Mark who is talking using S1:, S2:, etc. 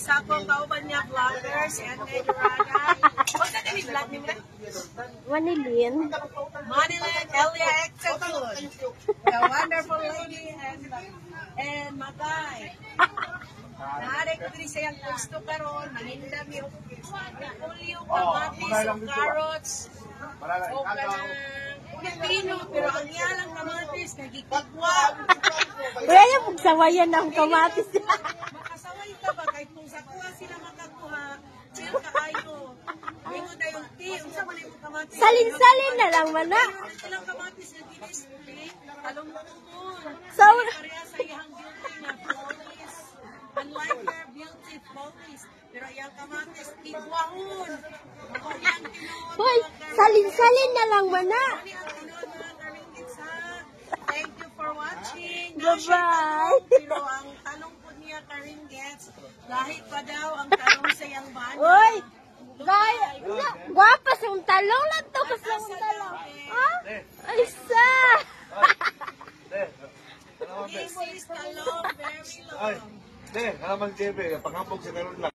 S1: sa akong kauban niya vlogger, si Anne Durana. O sa nami vlog niyo na?
S2: Manilin.
S1: Manilin, Elia Execution. The wonderful lady and Magay. Naarik ko din siyang gusto karon, manindam yung repolyo, kamatis, o carrots, o kanang pipino, pero ang yalang kamatis, nagikigwa.
S2: Wala yung pagsawayan ng kamatis.
S1: Makasaway ka ba? Kahit kung sa kuha sila makakuha, chill ka kayo. Bingo na yung tea, unsa man yung kamatis.
S2: Salin-salin na lang mana.
S1: Meron silang kamatis na dinisplay, talong tumon.
S2: So,
S1: Kaya sa iyang beauty na flawless. Unlike her beauty flawless, pero iyang kamatis, kigwahon. Ako iyang tinood.
S2: hoy, salin-salin na lang mana.
S1: Ani ang tinood mga karingkits ha. Thank you for watching.
S2: Bye-bye.
S1: Pero ang tanong po niya karingkits, lahit pa daw ang tanong sa iyang bana.
S2: Hoy, gaya, guwapas yung talong lang to. Kasi yung talong. Ha? Ay, sa.
S1: This is the long, very long.
S3: Ay, hindi, naman JB, pangambog si Meron lang.